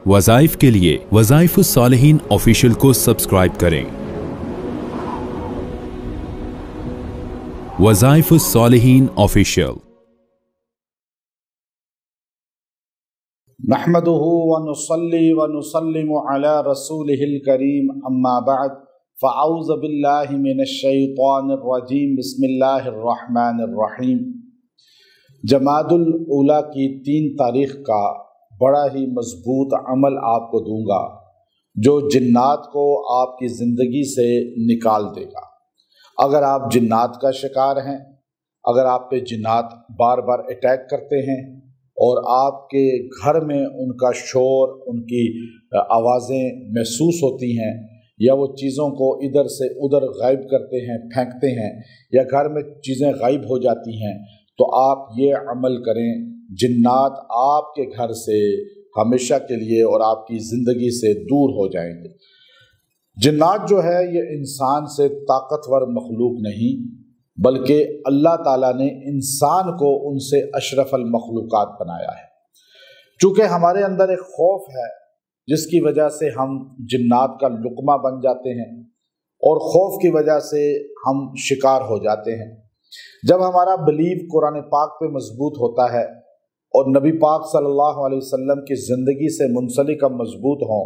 वज़ाइफ के लिए वज़ाइफुस्सालिहीन ऑफिशियल को सब्सक्राइब करें। वज़ाइफुस्सालिहीन ऑफिशियल। नहमदुहु व नुसल्ली व नुसल्लिमु अला रसूलिहिल करीम, अम्मा बअद, फ़अऊज़ु बिल्लाहि मिनश शैतानिर रजीम, बिस्मिल्लाहिर रहमानिर रहीम। जमादुल ऊला की 3 तारीख़ का बड़ा ही मजबूत अमल आपको दूंगा जो जिन्नात को आपकी ज़िंदगी से निकाल देगा। अगर आप जिन्नात का शिकार हैं, अगर आप पे जिन्नात बार बार अटैक करते हैं और आपके घर में उनका शोर, उनकी आवाज़ें महसूस होती हैं, या वो चीज़ों को इधर से उधर गायब करते हैं, फेंकते हैं, या घर में चीज़ें गायब हो जाती हैं, तो आप ये अमल करें, जिन्नात आपके घर से हमेशा के लिए और आपकी ज़िंदगी से दूर हो जाएंगे। जिन्नात जो है ये इंसान से ताकतवर मखलूक नहीं, बल्कि अल्लाह ताला ने इंसान को उनसे अशरफल मखलूकात बनाया है। चूँकि हमारे अंदर एक खौफ है जिसकी वजह से हम जिन्नात का लुक़मा बन जाते हैं और खौफ की वजह से हम शिकार हो जाते हैं। जब हमारा बिलीव कुरान पाक पे मजबूत होता है और नबी पाक सल्लल्लाहु अलैहि वसल्लम की ज़िंदगी से मुंसलिक हम मजबूत हों,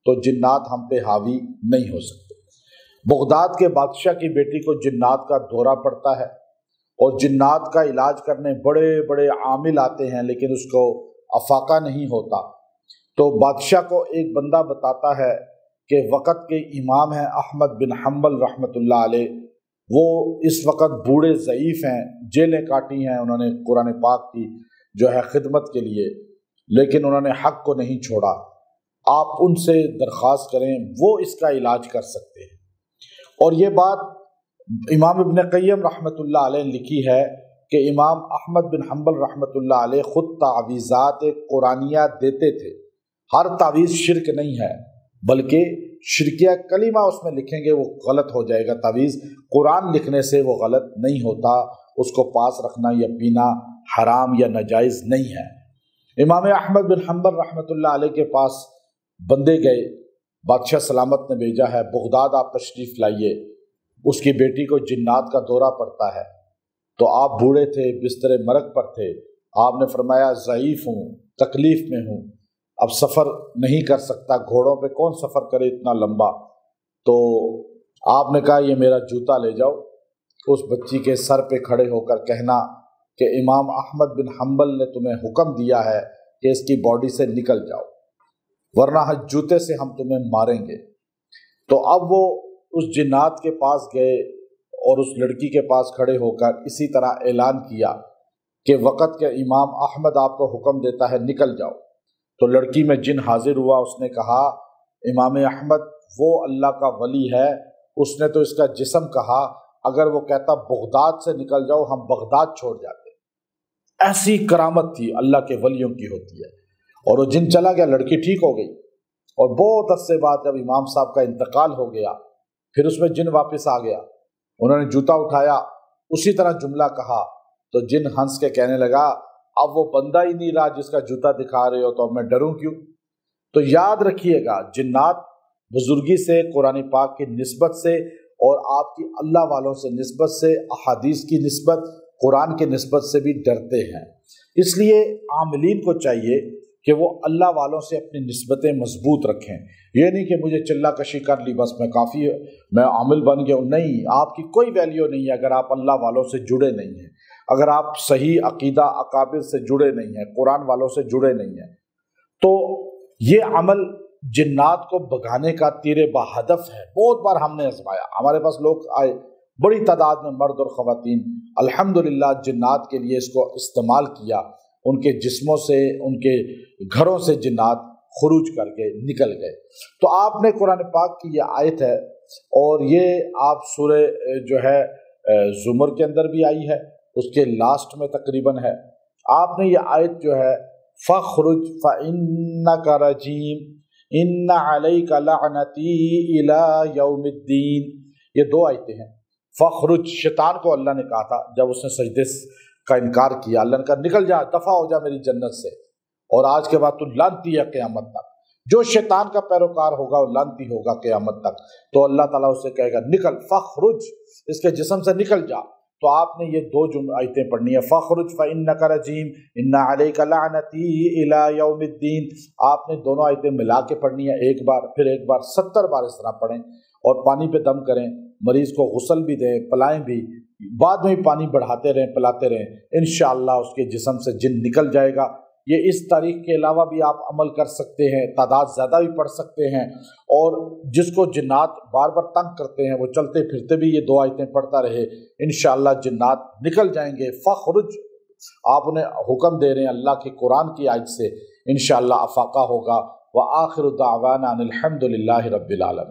तो जिन्नात हम पे हावी नहीं हो सकते। बगदाद के बादशाह की बेटी को जिन्नात का दौरा पड़ता है और जिन्नात का इलाज करने बड़े बड़े आमिल आते हैं, लेकिन उसको अफाका नहीं होता। तो बादशाह को एक बंदा बताता है कि वक़्त के इमाम हैं अहमद बिन हम्बल रहमतुल्लाह अलैह, वो इस वक्त बूढ़े ज़ईफ़ हैं, जेलें काटी हैं उन्होंने कुरान पाक की जो है खिदमत के लिए, लेकिन उन्होंने हक़ को नहीं छोड़ा। आप उनसे दरख्वास्त करें, वो इसका इलाज कर सकते हैं। और ये बात इमाम इब्न क़य्यम रहमतुल्लाह अलैह लिखी है कि इमाम अहमद बिन हम्बल रहमतुल्लाह अलैह ख़ुद तावीज़ात कुरानिया देते थे। हर तावीज़ शिरक नहीं है, बल्कि शिरकिया कलीमा उसमें लिखेंगे वो गलत हो जाएगा। तावीज़ कुरान लिखने से वो गलत नहीं होता, उसको पास रखना या पीना हराम या नाजायज़ नहीं है। इमाम अहमद बिन हम्बल रहमतुल्लाह अलैह के पास बंदे गए, बादशाह सलामत ने भेजा है, बगदाद आप तशरीफ़ लाइए, उसकी बेटी को जिन्नात का दौरा पड़ता है। तो आप बूढ़े थे, बिस्तर मरग पर थे, आपने फरमाया ज़ईफ़ हूँ, तकलीफ़ में हूँ, अब सफ़र नहीं कर सकता, घोड़ों पे कौन सफ़र करे इतना लंबा। तो आपने कहा ये मेरा जूता ले जाओ, उस बच्ची के सर पे खड़े होकर कहना कि इमाम अहमद बिन हम्बल ने तुम्हें हुक्म दिया है कि इसकी बॉडी से निकल जाओ, वरना जूते से हम तुम्हें मारेंगे। तो अब वो उस जिन्नात के पास गए और उस लड़की के पास खड़े होकर इसी तरह ऐलान किया कि वक़्त के इमाम अहमद आपको हुक्म देता है, निकल जाओ। तो लड़की में जिन हाजिर हुआ, उसने कहा इमाम अहमद वो अल्लाह का वली है, उसने तो इसका जिस्म कहा, अगर वो कहता बगदाद से निकल जाओ हम बगदाद छोड़ जाते। ऐसी करामत थी अल्लाह के वलियों की होती है। और वो जिन चला गया, लड़की ठीक हो गई। और बहुत अरसे बाद जब इमाम साहब का इंतकाल हो गया, फिर उसमें जिन वापस आ गया, उन्होंने जूता उठाया, उसी तरह जुमला कहा, तो जिन हंस के कहने लगा अब वो बंदा ही नहीं रहा जिसका जूता दिखा रहे हो, तो अब मैं डरूं क्यों। तो याद रखिएगा, जिन्नात बुजुर्गी से, कुरान पाक की निस्बत से और आपकी अल्लाह वालों से निस्बत से, अहादीस की निस्बत, कुरान की निस्बत से भी डरते हैं। इसलिए आमिलीन को चाहिए कि वो अल्लाह वालों से अपनी निस्बतें मजबूत रखें। ये नहीं कि मुझे चिल्ला कशी कर ली बस मैं काफ़ी, मैं आमिल बन गया हूँ। नहीं, आपकी कोई वैल्यू नहीं है अगर आप अल्लाह वालों से जुड़े नहीं हैं, अगर आप सही अकीदा अकाबिर से जुड़े नहीं हैं, कुरान वालों से जुड़े नहीं हैं। तो ये अमल जिन्नात को भगाने का तीर बहदफ है। बहुत बार हमने आजमाया, हमारे पास लोग आए बड़ी तादाद में, मर्द और ख़वातीन, अल्हम्दुलिल्लाह जिन्नात के लिए इसको इस्तेमाल किया। उनके जिस्मों से, उनके घरों से जिन्नात खुरूज करके निकल गए। तो आपने कुरान पाक की ये आयत है, और ये आप सूरे जो है ज़ुमर के अंदर भी आई है, उसके लास्ट में तकरीबन है। आपने ये आयत जो है फ़ख़्रुज फ़इन्नका रजीम इन्ना अलैका लअनती इला यौमिद्दीन, ये 2 आयतें हैं। फ़ख़्रुज, शैतान को अल्लाह ने कहा था जब उसने सजदे का इनकार किया, अल्लाह ने कहा निकल जा, दफ़ा हो जा मेरी जन्नत से, और आज के बाद तू लानती है क़यामत तक। جو شیطان کا پیروکار ہوگا وہ لعنتی ہوگا قیامت تک، تو اللہ تعالیٰ اسے کہے گا نکل، فخرج، اس کے جسم سے نکل جا۔ تو آپ نے یہ 2 آیتیں پڑھنی ہیں، فخرج فإنک رجیم ان علیک لعنتی الی یوم الدین۔ آپ نے دونوں آیتیں ملا کے پڑھنی ہیں، ایک بار پھر ایک بار 70 بار اس طرح پڑھیں، اور پانی پہ دم کریں، مریض کو غسل بھی دیں، پلائیں بھی، بعد میں پانی بڑھاتے رہیں، پلاتے رہیں، انشاءاللہ اس کے جسم سے جن نکل جائے گا۔ یہ اس تاریخ کے علاوہ بھی آپ عمل کر سکتے ہیں، تعداد زیادہ بھی پڑھ سکتے ہیں، اور جس کو جنات بار بار تنگ کرتے ہیں وہ چلتے پھرتے بھی یہ 2 آیتیں پڑھتا رہے، انشاءاللہ جنات نکل جائیں گے۔ فخرج، آپ انہیں حکم دے رہے ہیں اللہ کے قرآن کی آیت سے، انشاءاللہ افاقہ ہوگا۔ وآخر دعوانا ان الحمد للہ رب العالمین۔